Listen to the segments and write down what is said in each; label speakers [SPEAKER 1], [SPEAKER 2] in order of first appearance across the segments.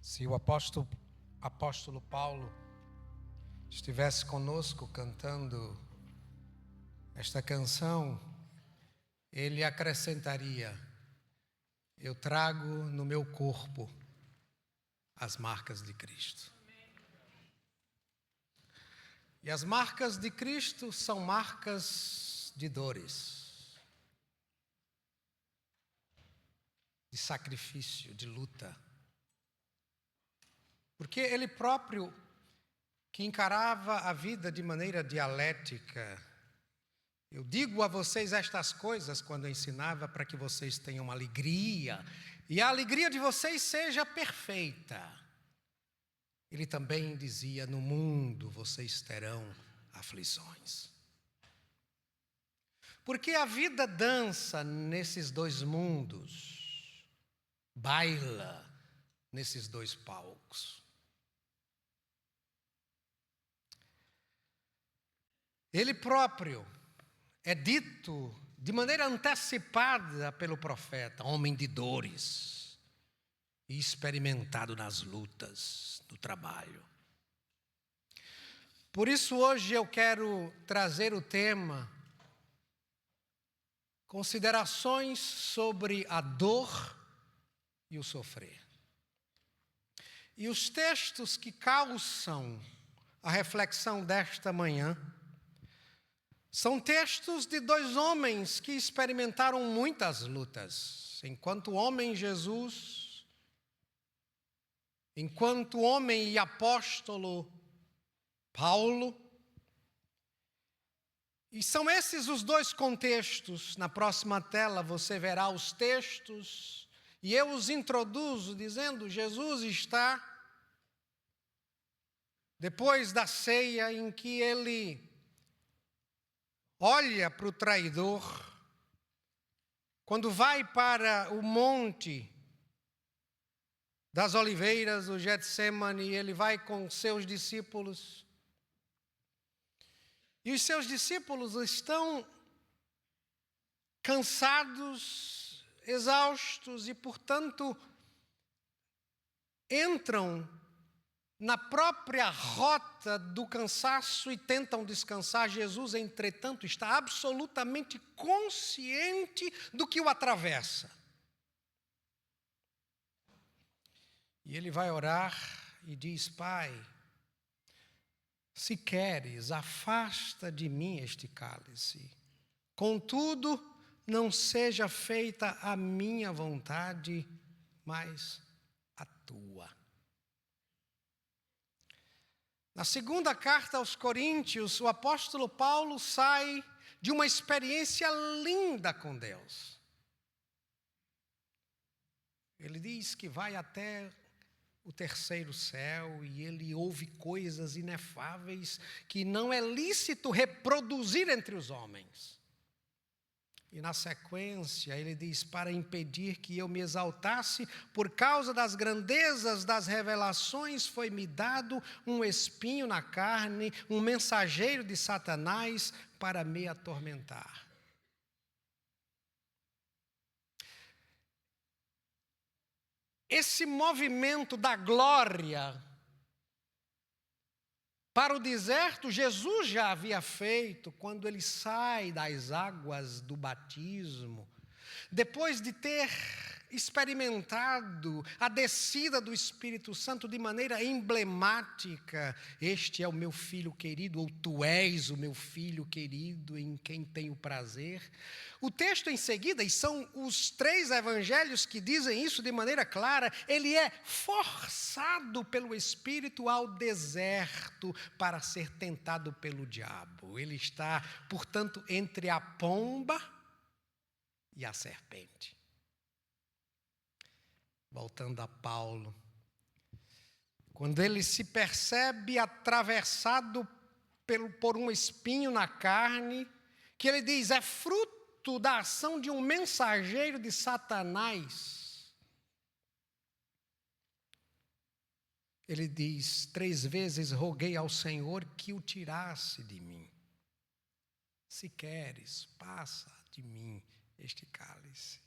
[SPEAKER 1] Se o apóstolo Paulo estivesse conosco cantando esta canção, ele acrescentaria: eu trago no meu corpo as marcas de Cristo. E as marcas de Cristo são marcas de dores, de sacrifício, de luta. Porque ele próprio, que encarava a vida de maneira dialética, eu digo a vocês estas coisas quando eu ensinava para que vocês tenham alegria, e a alegria de vocês seja perfeita. Ele também dizia: no mundo vocês terão aflições. Porque a vida dança nesses dois mundos, baila nesses dois palcos. Ele próprio é dito de maneira antecipada pelo profeta, homem de dores e experimentado nas lutas do trabalho. Por isso hoje eu quero trazer o tema considerações sobre a dor e o sofrer. E os textos que calçam a reflexão desta manhã são textos de dois homens que experimentaram muitas lutas. Enquanto homem Jesus, enquanto homem e apóstolo Paulo. E são esses os dois contextos. Na próxima tela você verá os textos. E eu os introduzo dizendo: Jesus está, depois da ceia em que ele olha para o traidor, quando vai para o monte das oliveiras, o Getsemane, ele vai com seus discípulos. E os seus discípulos estão cansados, exaustos e, portanto, entram na própria rota do cansaço e tentam descansar. Jesus, entretanto, está absolutamente consciente do que o atravessa. E ele vai orar e diz: Pai, se queres, afasta de mim este cálice. Contudo, não seja feita a minha vontade, mas a tua. Na segunda carta aos Coríntios, o apóstolo Paulo sai de uma experiência linda com Deus. Ele diz que vai até o terceiro céu e ele ouve coisas inefáveis que não é lícito reproduzir entre os homens. E na sequência ele diz: para impedir que eu me exaltasse, por causa das grandezas das revelações, foi-me dado um espinho na carne, um mensageiro de Satanás para me atormentar. Esse movimento da glória para o deserto, Jesus já havia feito quando ele sai das águas do batismo, depois de ter experimentado a descida do Espírito Santo de maneira emblemática. Este é o meu filho querido, ou tu és o meu filho querido, em quem tenho prazer. O texto em seguida, e são os 3 evangelhos que dizem isso de maneira clara, ele é forçado pelo Espírito ao deserto para ser tentado pelo diabo. Ele está, portanto, entre a pomba e a serpente. Voltando a Paulo, quando ele se percebe atravessado por um espinho na carne, que ele diz é fruto da ação de um mensageiro de Satanás. Ele diz: 3 vezes roguei ao Senhor que o tirasse de mim. Se queres, passa de mim este cálice.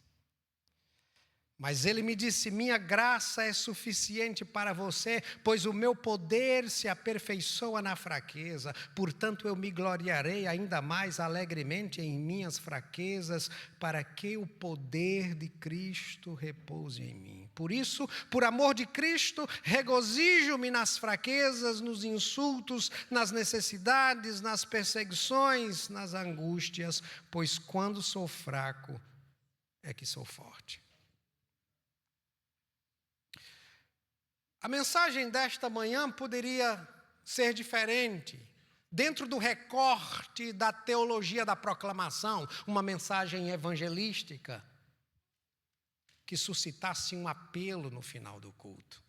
[SPEAKER 1] Mas ele me disse: minha graça é suficiente para você, pois o meu poder se aperfeiçoa na fraqueza. Portanto, eu me gloriarei ainda mais alegremente em minhas fraquezas, para que o poder de Cristo repouse em mim. Por isso, por amor de Cristo, regozijo-me nas fraquezas, nos insultos, nas necessidades, nas perseguições, nas angústias, pois quando sou fraco é que sou forte. A mensagem desta manhã poderia ser diferente, dentro do recorte da teologia da proclamação, uma mensagem evangelística que suscitasse um apelo no final do culto.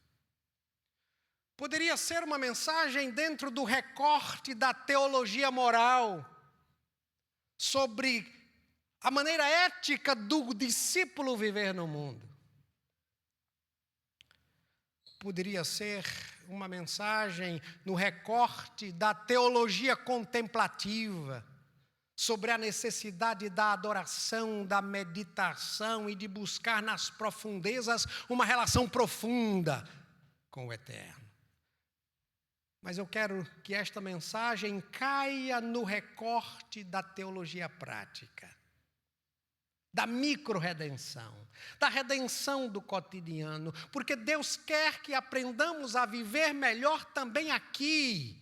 [SPEAKER 1] Poderia ser uma mensagem dentro do recorte da teologia moral, sobre a maneira ética do discípulo viver no mundo. Poderia ser uma mensagem no recorte da teologia contemplativa, sobre a necessidade da adoração, da meditação e de buscar nas profundezas uma relação profunda com o Eterno. Mas eu quero que esta mensagem caia no recorte da teologia prática, da micro-redenção, da redenção do cotidiano, porque Deus quer que aprendamos a viver melhor também aqui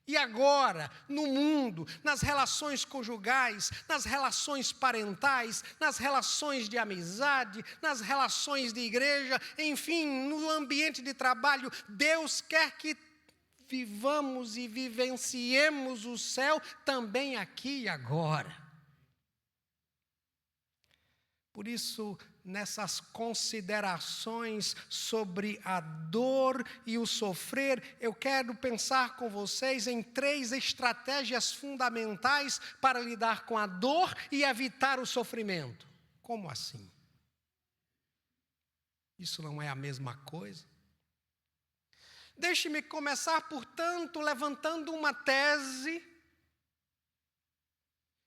[SPEAKER 1] e agora, no mundo, nas relações conjugais, nas relações parentais, nas relações de amizade, nas relações de igreja, enfim, no ambiente de trabalho. Deus quer que vivamos e vivenciemos o céu também aqui e agora. Por isso, nessas considerações sobre a dor e o sofrer, eu quero pensar com vocês em 3 estratégias fundamentais para lidar com a dor e evitar o sofrimento. Como assim? Isso não é a mesma coisa? Deixe-me começar, portanto, levantando uma tese.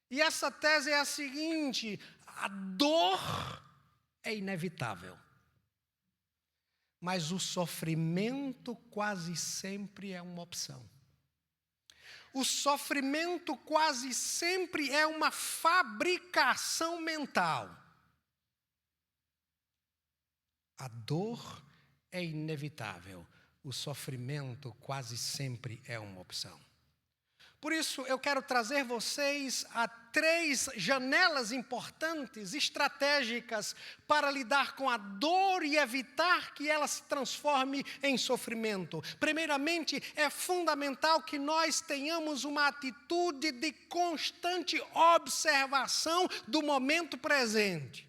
[SPEAKER 1] E essa tese é a seguinte: a dor é inevitável, mas o sofrimento quase sempre é uma opção. O sofrimento quase sempre é uma fabricação mental. A dor é inevitável, o sofrimento quase sempre é uma opção. Por isso, eu quero trazer vocês a 3 janelas importantes, estratégicas, para lidar com a dor e evitar que ela se transforme em sofrimento. Primeiramente, é fundamental que nós tenhamos uma atitude de constante observação do momento presente.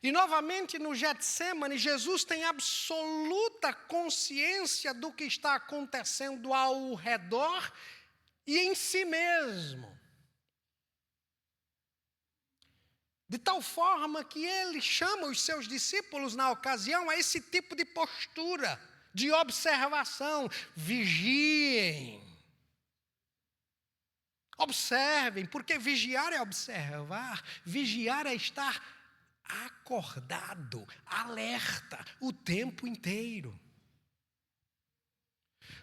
[SPEAKER 1] E novamente no Getsemane, Jesus tem absoluta consciência do que está acontecendo ao redor e em si mesmo. De tal forma que ele chama os seus discípulos na ocasião a esse tipo de postura, de observação. Vigiem. Observem, porque vigiar é observar, vigiar é estar acordado, alerta, o tempo inteiro.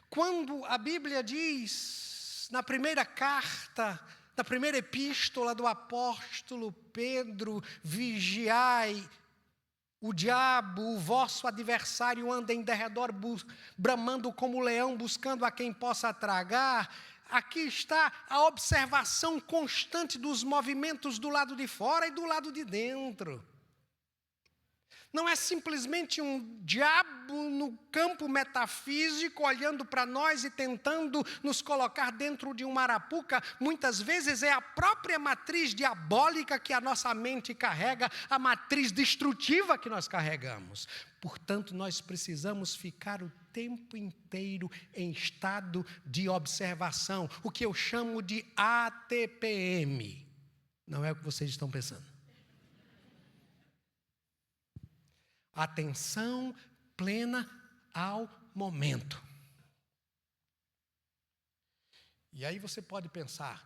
[SPEAKER 1] Quando a Bíblia diz, na primeira carta, na primeira epístola do apóstolo Pedro, vigiai, o diabo, o vosso adversário, anda em derredor, bramando como leão, buscando a quem possa tragar. Aqui está a observação constante dos movimentos do lado de fora e do lado de dentro. Não é simplesmente um diabo no campo metafísico olhando para nós e tentando nos colocar dentro de uma arapuca. Muitas vezes é a própria matriz diabólica que a nossa mente carrega, a matriz destrutiva que nós carregamos. Portanto, nós precisamos ficar o tempo inteiro em estado de observação, o que eu chamo de ATPM. Não é o que vocês estão pensando. Atenção plena ao momento. E aí você pode pensar,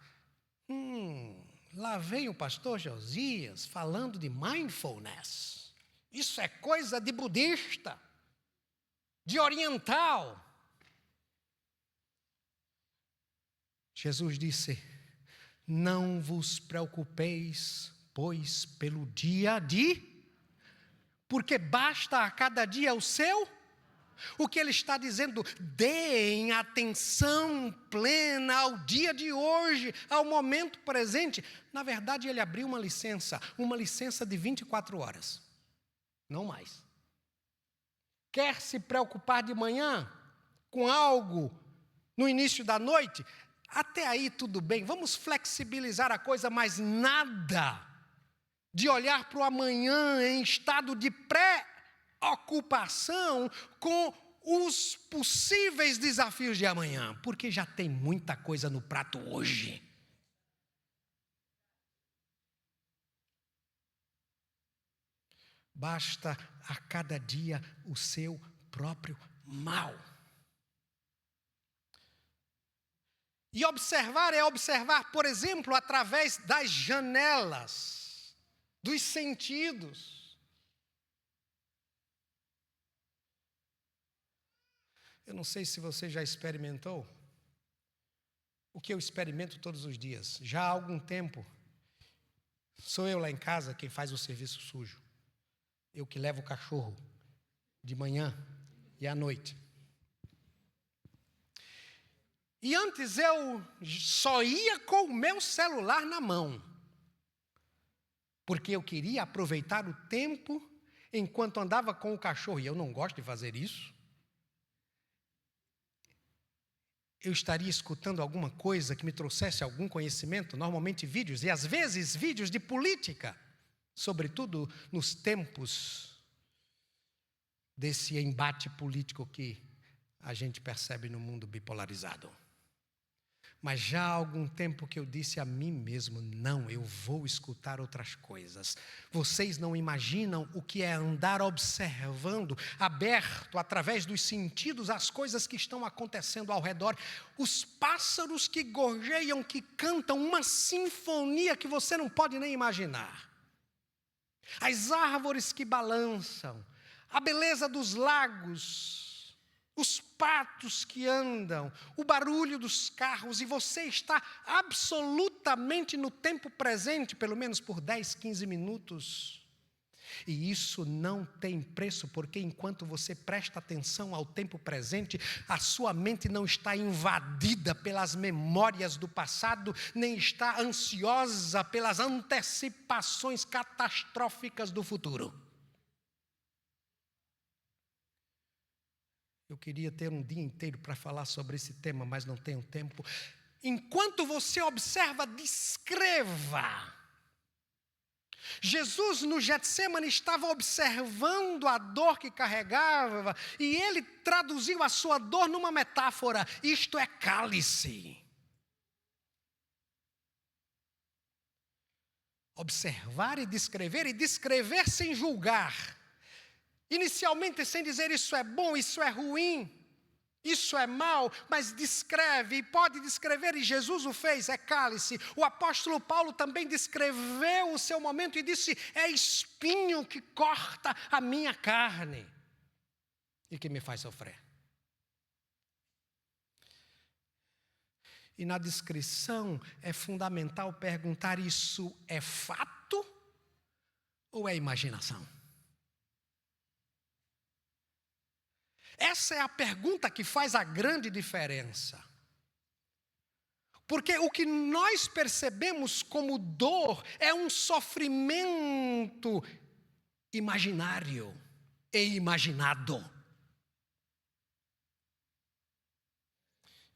[SPEAKER 1] lá vem o pastor Josias falando de mindfulness. Isso é coisa de budista, de oriental. Jesus disse: não vos preocupeis, pois, pelo dia porque basta a cada dia o seu. O que ele está dizendo, deem atenção plena ao dia de hoje, ao momento presente. Na verdade, ele abriu uma licença de 24 horas, não mais. Quer se preocupar de manhã com algo no início da noite? Até aí tudo bem, vamos flexibilizar a coisa, mas nada de olhar para o amanhã em estado de preocupação com os possíveis desafios de amanhã, porque já tem muita coisa no prato hoje. Basta a cada dia o seu próprio mal. E observar é observar, por exemplo, através das janelas, dos sentidos. Eu não sei se você já experimentou o que eu experimento todos os dias. Já há algum tempo, sou eu lá em casa quem faz o serviço sujo. Eu que levo o cachorro de manhã e à noite. E antes eu só ia com o meu celular na mão, porque eu queria aproveitar o tempo enquanto andava com o cachorro, e eu não gosto de fazer isso. Eu estaria escutando alguma coisa que me trouxesse algum conhecimento, normalmente vídeos, e às vezes vídeos de política, sobretudo nos tempos desse embate político que a gente percebe no mundo bipolarizado. Mas já há algum tempo que eu disse a mim mesmo, não, eu vou escutar outras coisas. Vocês não imaginam o que é andar observando, aberto através dos sentidos, as coisas que estão acontecendo ao redor. Os pássaros que gorjeiam, que cantam uma sinfonia que você não pode nem imaginar. As árvores que balançam, a beleza dos lagos, os patos que andam, o barulho dos carros, e você está absolutamente no tempo presente, pelo menos por 10, 15 minutos. E isso não tem preço, porque enquanto você presta atenção ao tempo presente, a sua mente não está invadida pelas memórias do passado, nem está ansiosa pelas antecipações catastróficas do futuro. Eu queria ter um dia inteiro para falar sobre esse tema, mas não tenho tempo. Enquanto você observa, descreva. Jesus no Getsemane estava observando a dor que carregava e ele traduziu a sua dor numa metáfora. Isto é cálice. Observar e descrever sem julgar. Inicialmente sem dizer isso é bom, isso é ruim, isso é mal, mas descreve, e pode descrever, e Jesus o fez, é cálice. O apóstolo Paulo também descreveu o seu momento e disse, é espinho que corta a minha carne e que me faz sofrer. E na descrição é fundamental perguntar, isso é fato ou é imaginação? Essa é a pergunta que faz a grande diferença. Porque o que nós percebemos como dor é um sofrimento imaginário e imaginado.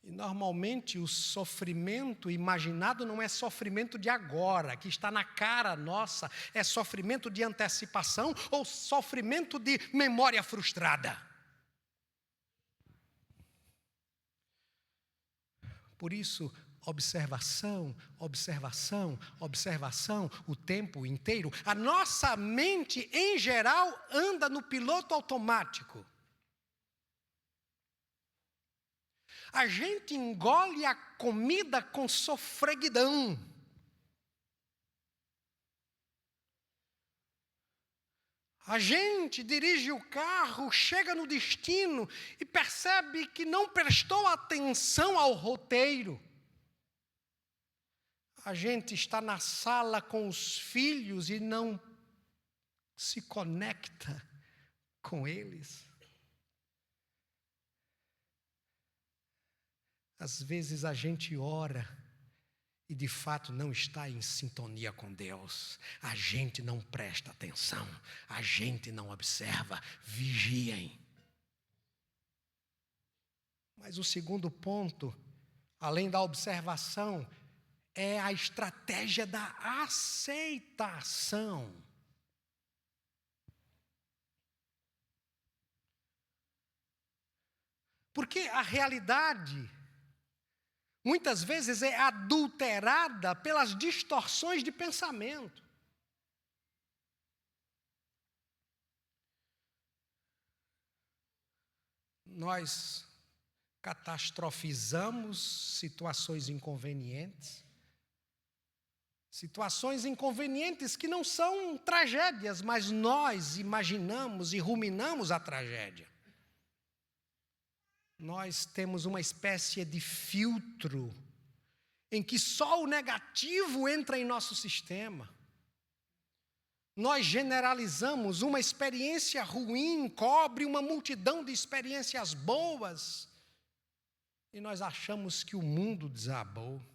[SPEAKER 1] E normalmente o sofrimento imaginado não é sofrimento de agora, que está na cara nossa, é sofrimento de antecipação ou sofrimento de memória frustrada. Por isso, observação, observação, observação, o tempo inteiro. A nossa mente, em geral, anda no piloto automático. A gente engole a comida com sofreguidão. A gente dirige o carro, chega no destino e percebe que não prestou atenção ao roteiro. A gente está na sala com os filhos e não se conecta com eles. Às vezes a gente ora e de fato não está em sintonia com Deus. A gente não presta atenção, a gente não observa. Vigiem. Mas o segundo ponto, além da observação, é a estratégia da aceitação. Porque a realidade, muitas vezes, é adulterada pelas distorções de pensamento. Nós catastrofizamos situações inconvenientes. Situações inconvenientes que não são tragédias, mas nós imaginamos e ruminamos a tragédia. Nós temos uma espécie de filtro em que só o negativo entra em nosso sistema. Nós generalizamos, uma experiência ruim cobre uma multidão de experiências boas e nós achamos que o mundo desabou.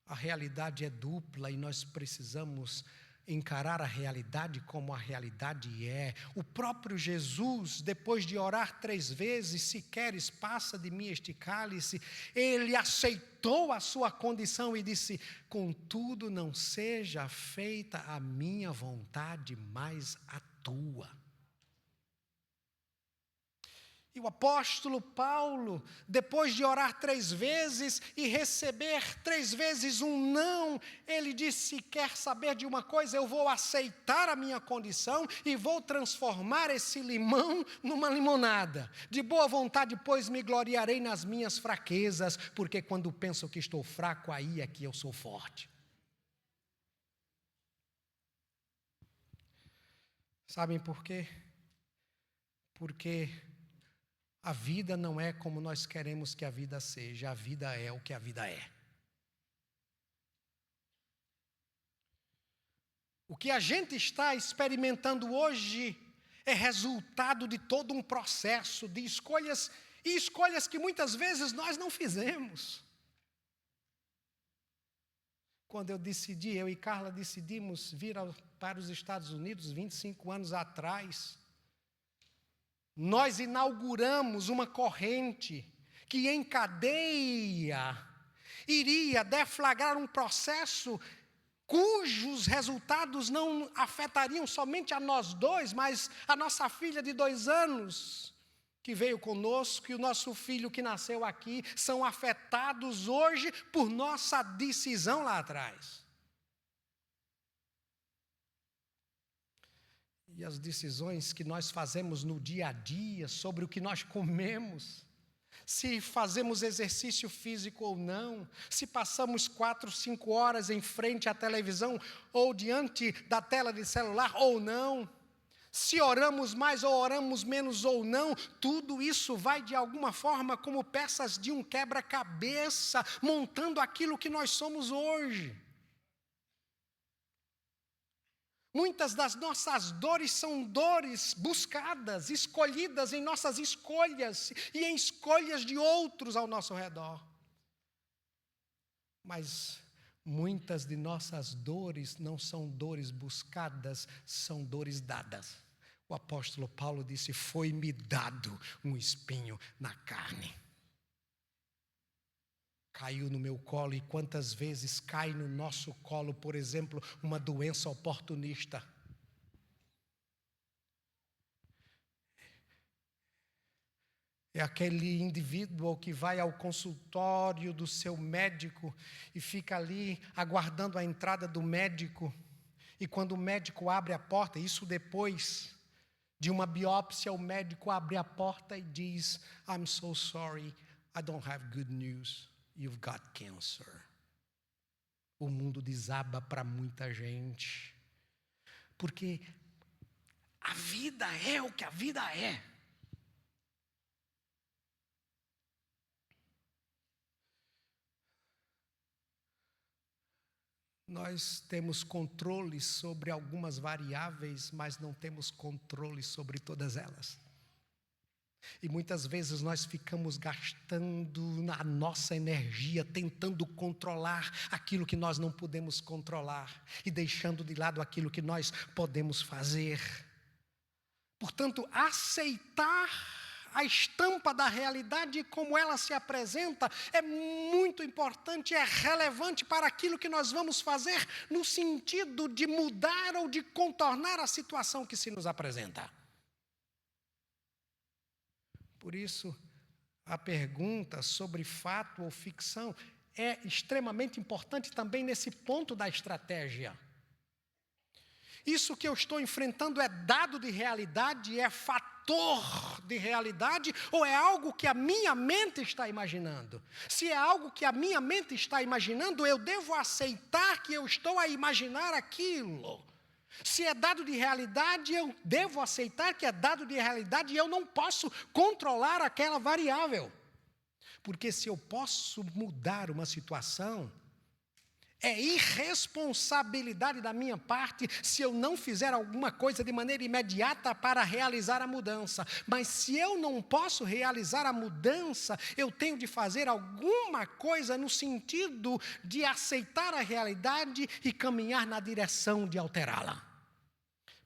[SPEAKER 1] A realidade é dupla e nós precisamos encarar a realidade como a realidade é. O próprio Jesus, depois de orar 3 vezes, se queres, passa de mim este cálice, ele aceitou a sua condição e disse: contudo, não seja feita a minha vontade, mas a tua. E o apóstolo Paulo, depois de orar 3 vezes e receber 3 vezes um não, ele disse: quer saber de uma coisa? Eu vou aceitar a minha condição e vou transformar esse limão numa limonada. De boa vontade, pois, me gloriarei nas minhas fraquezas, porque quando penso que estou fraco, aí é que eu sou forte. Sabem por quê? Porque a vida não é como nós queremos que a vida seja, a vida é o que a vida é. O que a gente está experimentando hoje é resultado de todo um processo de escolhas, e escolhas que muitas vezes nós não fizemos. Quando eu e Carla decidimos vir para os Estados Unidos 25 anos atrás, nós inauguramos uma corrente que em cadeia iria deflagrar um processo cujos resultados não afetariam somente a nós dois, mas a nossa filha de 2 anos que veio conosco e o nosso filho que nasceu aqui são afetados hoje por nossa decisão lá atrás. E as decisões que nós fazemos no dia a dia sobre o que nós comemos, se fazemos exercício físico ou não, se passamos 4, 5 horas em frente à televisão ou diante da tela de celular ou não, se oramos mais ou oramos menos ou não, tudo isso vai de alguma forma como peças de um quebra-cabeça, montando aquilo que nós somos hoje. Muitas das nossas dores são dores buscadas, escolhidas em nossas escolhas e em escolhas de outros ao nosso redor. Mas muitas de nossas dores não são dores buscadas, são dores dadas. O apóstolo Paulo disse: foi-me dado um espinho na carne. Caiu no meu colo, e quantas vezes cai no nosso colo, por exemplo, uma doença oportunista. É aquele indivíduo que vai ao consultório do seu médico e fica ali aguardando a entrada do médico. E quando o médico abre a porta, isso depois de uma biópsia, o médico abre a porta e diz: I'm so sorry, I don't have good news. You've got cancer. O mundo desaba para muita gente. porque a vida é o que a vida é. Nós temos controle sobre algumas variáveis, mas não temos controle sobre todas elas. E muitas vezes nós ficamos gastando a nossa energia tentando controlar aquilo que nós não podemos controlar e deixando de lado aquilo que nós podemos fazer. Portanto, aceitar a estampa da realidade como ela se apresenta é muito importante, é relevante para aquilo que nós vamos fazer no sentido de mudar ou de contornar a situação que se nos apresenta. Por isso, a pergunta sobre fato ou ficção é extremamente importante também nesse ponto da estratégia. Isso que eu estou enfrentando é dado de realidade, é fator de realidade, ou é algo que a minha mente está imaginando? Se é algo que a minha mente está imaginando, eu devo aceitar que eu estou a imaginar aquilo. Se é dado de realidade, eu devo aceitar que é dado de realidade e eu não posso controlar aquela variável. Porque se eu posso mudar uma situação, é irresponsabilidade da minha parte se eu não fizer alguma coisa de maneira imediata para realizar a mudança. Mas se eu não posso realizar a mudança, eu tenho de fazer alguma coisa no sentido de aceitar a realidade e caminhar na direção de alterá-la.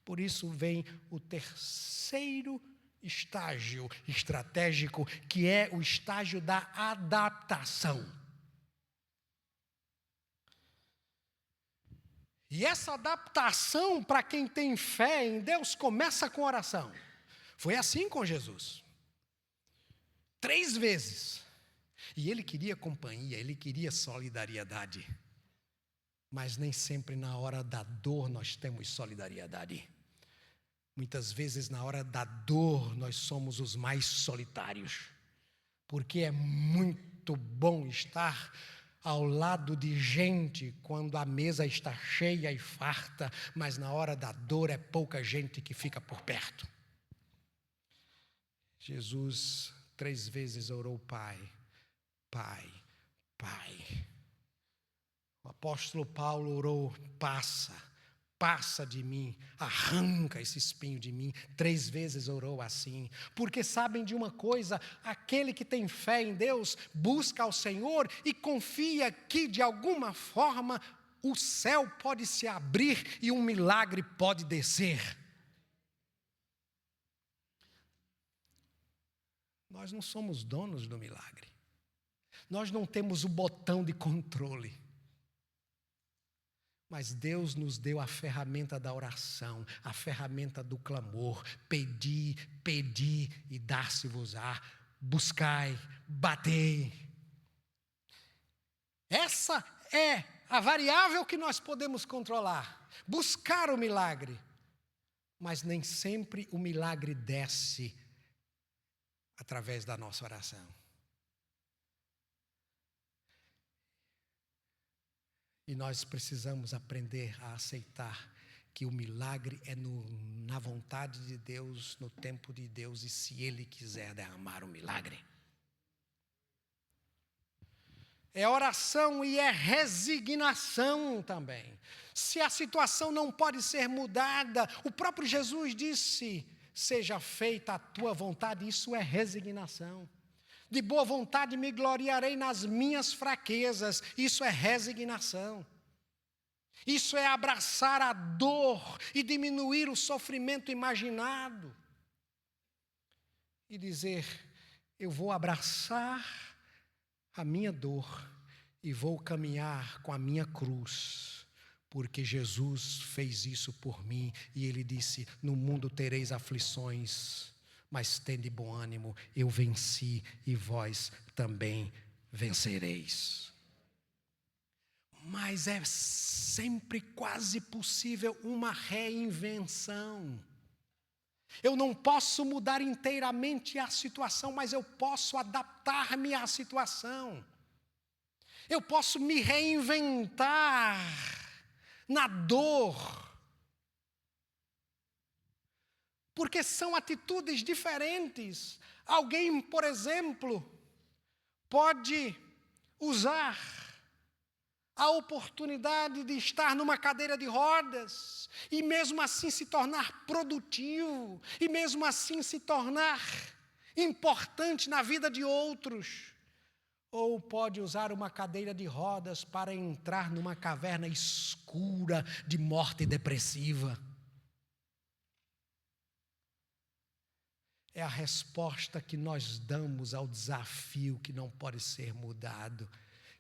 [SPEAKER 1] Por isso vem o terceiro estágio estratégico, que é o estágio da adaptação. E essa adaptação, para quem tem fé em Deus, começa com oração. Foi assim com Jesus. 3 vezes. E ele queria companhia, ele queria solidariedade. Mas nem sempre na hora da dor nós temos solidariedade. Muitas vezes na hora da dor nós somos os mais solitários. Porque é muito bom estar ao lado de gente quando a mesa está cheia e farta, mas na hora da dor é pouca gente que fica por perto. Jesus 3 vezes orou: Pai, Pai, Pai. O apóstolo Paulo orou: passa de mim, arranca esse espinho de mim. 3 vezes orou assim, porque sabem de uma coisa, aquele que tem fé em Deus, busca ao Senhor e confia que de alguma forma o céu pode se abrir e um milagre pode descer. Nós não somos donos do milagre, nós não temos o botão de controle. Mas Deus nos deu a ferramenta da oração, a ferramenta do clamor. Pedi e dar-se-vos-á. Buscai, batei. Essa é a variável que nós podemos controlar. Buscar o milagre. Mas nem sempre o milagre desce através da nossa oração. E nós precisamos aprender a aceitar que o milagre é na vontade de Deus, no tempo de Deus, e se Ele quiser derramar o milagre. É oração e é resignação também. Se a situação não pode ser mudada, o próprio Jesus disse: seja feita a tua vontade, isso é resignação. De boa vontade me gloriarei nas minhas fraquezas. Isso é resignação. Isso é abraçar a dor e diminuir o sofrimento imaginado. E dizer: eu vou abraçar a minha dor e vou caminhar com a minha cruz. Porque Jesus fez isso por mim e Ele disse: no mundo tereis aflições, mas tende bom ânimo, eu venci e vós também vencereis. Mas é sempre quase possível uma reinvenção. Eu não posso mudar inteiramente a situação, mas eu posso adaptar-me à situação. Eu posso me reinventar na dor. porque são atitudes diferentes. Alguém, por exemplo, pode usar a oportunidade de estar numa cadeira de rodas e mesmo assim se tornar produtivo, e mesmo assim se tornar importante na vida de outros. Ou pode usar uma cadeira de rodas para entrar numa caverna escura de morte depressiva. É a resposta que nós damos ao desafio que não pode ser mudado,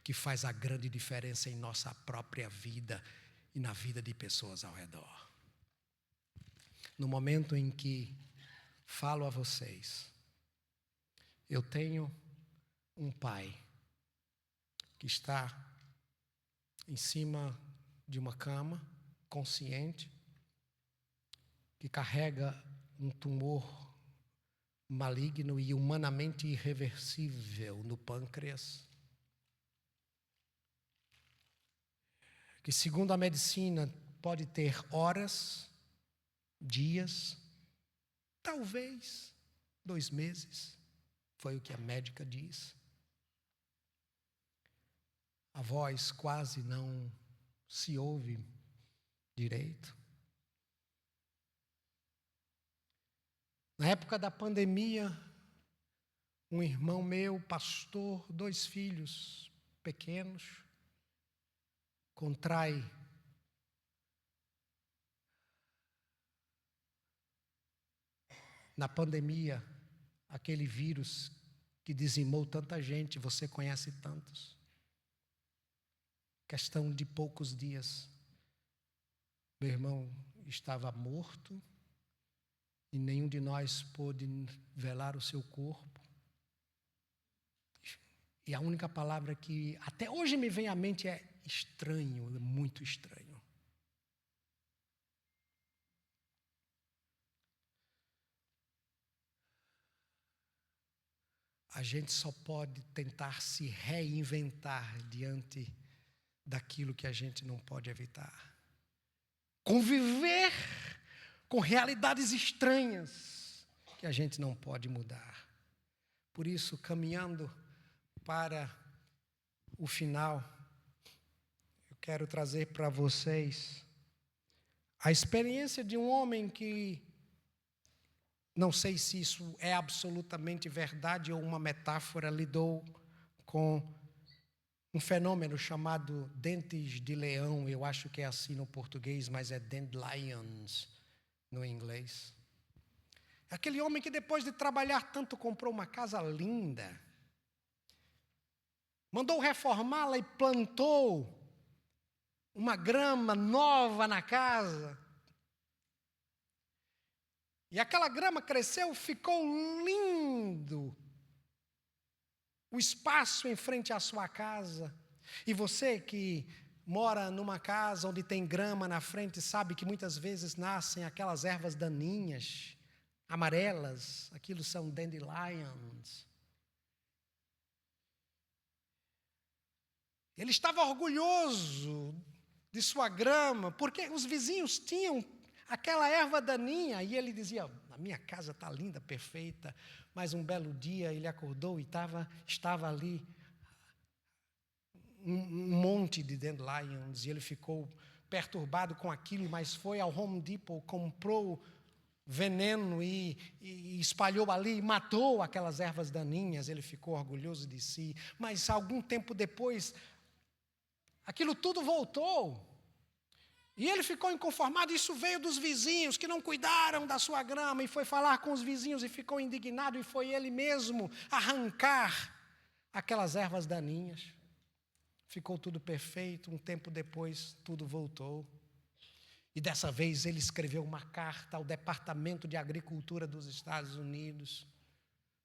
[SPEAKER 1] que faz a grande diferença em nossa própria vida e na vida de pessoas ao redor. No momento em que falo a vocês, eu tenho um pai que está em cima de uma cama, consciente, que carrega um tumor maligno e humanamente irreversível no pâncreas, que segundo a medicina pode ter horas, dias, talvez 2 meses, foi o que a médica diz. A voz quase não se ouve direito. Na época da pandemia, um irmão meu, pastor, 2 filhos pequenos, contrai na pandemia aquele vírus que dizimou tanta gente, você conhece tantos. Questão de poucos dias, meu irmão estava morto e nenhum de nós pôde velar o seu corpo. E a única palavra que até hoje me vem à mente é estranho, muito estranho. A gente só pode tentar se reinventar diante daquilo que a gente não pode evitar. Conviver com realidades estranhas que a gente não pode mudar. Por isso, caminhando para o final, eu quero trazer para vocês a experiência de um homem que, não sei se isso é absolutamente verdade ou uma metáfora, lidou com um fenômeno chamado dentes de leão. Eu acho que é assim no português, mas é dandelions no inglês. Aquele homem que depois de trabalhar tanto comprou uma casa linda, mandou reformá-la e plantou uma grama nova na casa. E aquela grama cresceu, ficou lindo o espaço em frente à sua casa. E você que mora numa casa onde tem grama na frente, sabe que muitas vezes nascem aquelas ervas daninhas, amarelas, aquilo são dandelions. Ele estava orgulhoso de sua grama, porque os vizinhos tinham aquela erva daninha, e ele dizia, a minha casa está linda, perfeita, mas um belo dia ele acordou e estava ali um monte de dandelions, e ele ficou perturbado com aquilo, mas foi ao Home Depot, comprou veneno e espalhou ali, matou aquelas ervas daninhas. Ele ficou orgulhoso de si, mas algum tempo depois, aquilo tudo voltou. E ele ficou inconformado. Isso veio dos vizinhos que não cuidaram da sua grama, e foi falar com os vizinhos e ficou indignado, e foi ele mesmo arrancar aquelas ervas daninhas. Ficou tudo perfeito. Um tempo depois, tudo voltou. E dessa vez ele escreveu uma carta ao Departamento de Agricultura dos Estados Unidos.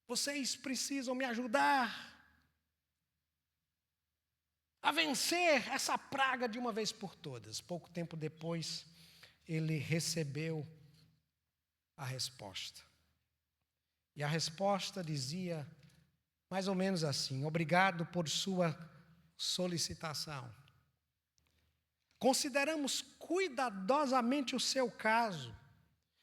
[SPEAKER 1] Vocês precisam me ajudar a vencer essa praga de uma vez por todas. Pouco tempo depois, ele recebeu a resposta. E a resposta dizia mais ou menos assim: obrigado por sua solicitação. Consideramos cuidadosamente o seu caso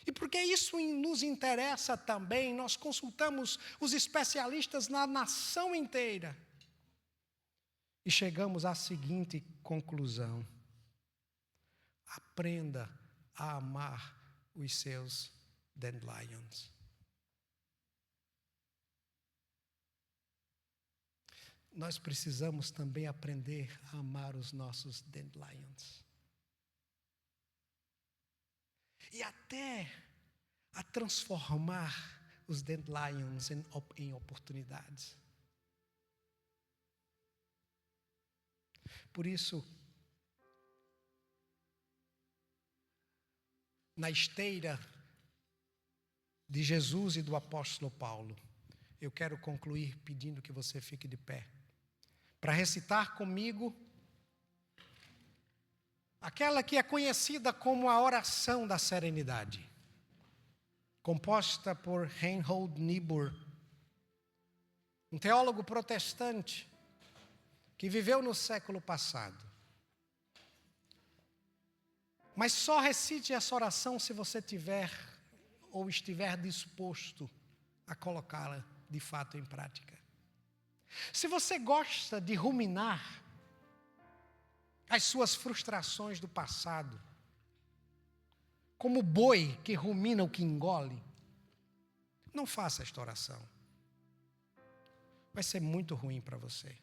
[SPEAKER 1] E porque isso nos interessa também, nós consultamos os especialistas na nação inteira. E chegamos à seguinte conclusão: aprenda a amar os seus dandelions. Nós precisamos também aprender a amar os nossos dandelions. E até a transformar os dandelions em oportunidades. Por isso, na esteira de Jesus e do apóstolo Paulo, eu quero concluir pedindo que você fique de pé, para recitar comigo aquela que é conhecida como a oração da serenidade, composta por Reinhold Niebuhr, um teólogo protestante que viveu no século passado. Mas só recite essa oração se você tiver ou estiver disposto a colocá-la de fato em prática. Se você gosta de ruminar as suas frustrações do passado, como o boi que rumina o que engole, não faça esta oração. Vai ser muito ruim para você.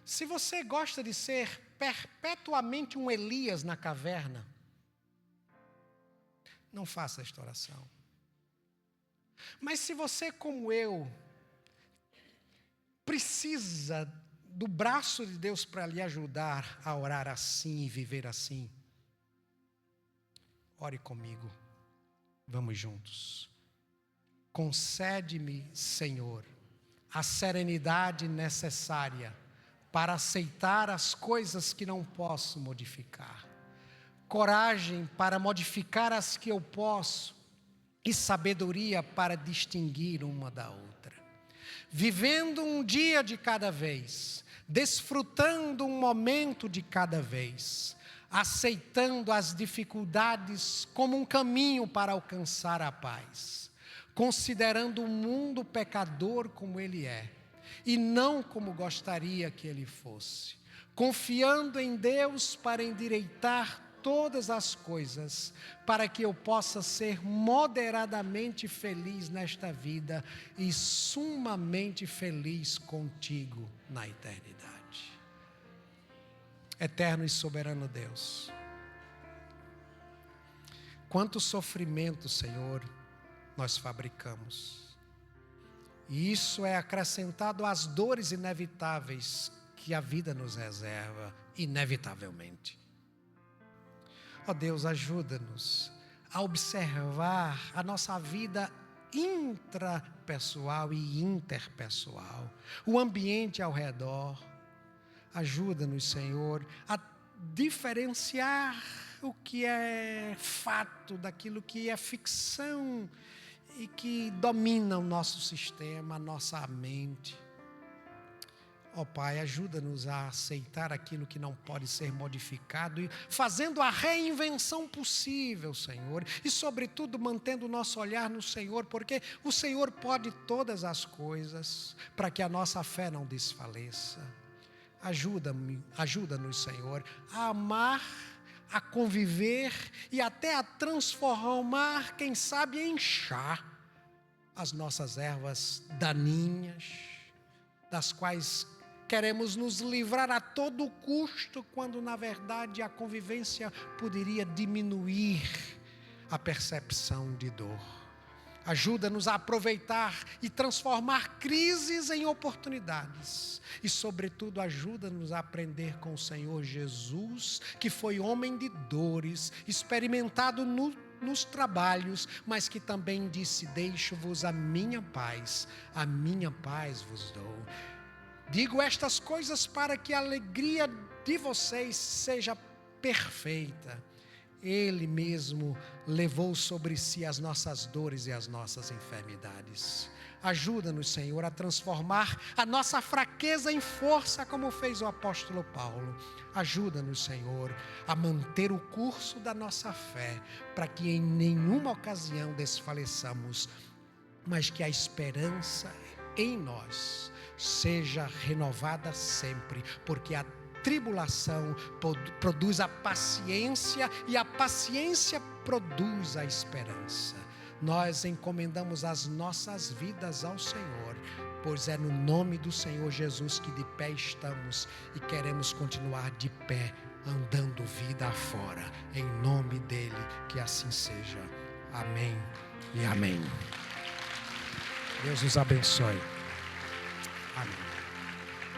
[SPEAKER 1] Se você gosta de ser perpetuamente um Elias na caverna, não faça esta oração. Mas se você, como eu, precisa do braço de Deus para lhe ajudar a orar assim e viver assim, ore comigo. Vamos juntos. Concede-me, Senhor, a serenidade necessária para aceitar as coisas que não posso modificar, coragem para modificar as que eu posso e sabedoria para distinguir uma da outra. Vivendo um dia de cada vez, desfrutando um momento de cada vez, aceitando as dificuldades como um caminho para alcançar a paz, considerando o mundo pecador como ele é, e não como gostaria que ele fosse, confiando em Deus para endireitar todas as coisas, para que eu possa ser moderadamente feliz nesta vida e sumamente feliz contigo na eternidade. Eterno e soberano Deus, quanto sofrimento, Senhor, nós fabricamos. E isso é acrescentado às dores inevitáveis que a vida nos reserva, inevitavelmente. Ó Deus, ajuda-nos a observar a nossa vida intrapessoal e interpessoal, o ambiente ao redor. Ajuda-nos, Senhor, a diferenciar o que é fato daquilo que é ficção e que domina o nosso sistema, a nossa mente. Ó Pai, ajuda-nos a aceitar aquilo que não pode ser modificado e fazendo a reinvenção possível, Senhor, e sobretudo mantendo o nosso olhar no Senhor, porque o Senhor pode todas as coisas, para que a nossa fé não desfaleça. Ajuda-nos, Senhor, a amar, a conviver e até a transformar, quem sabe em chá, as nossas ervas daninhas, das quais queremos nos livrar a todo custo, quando na verdade a convivência poderia diminuir a percepção de dor. Ajuda-nos a aproveitar e transformar crises em oportunidades. E, sobretudo, ajuda-nos a aprender com o Senhor Jesus, que foi homem de dores, experimentado nos trabalhos, mas que também disse: deixo-vos a minha paz vos dou. Digo estas coisas para que a alegria de vocês seja perfeita. Ele mesmo levou sobre si as nossas dores e as nossas enfermidades. Ajuda-nos, Senhor, a transformar a nossa fraqueza em força, como fez o apóstolo Paulo. Ajuda-nos, Senhor, a manter o curso da nossa fé, para que em nenhuma ocasião desfaleçamos, mas que a esperança em nós seja renovada sempre, porque a tribulação produz a paciência e a paciência produz a esperança. Nós encomendamos as nossas vidas ao Senhor, pois é no nome do Senhor Jesus que de pé estamos e queremos continuar de pé, andando vida afora. Em nome dele, que assim seja. Amém e amém. Deus nos abençoe. Amém.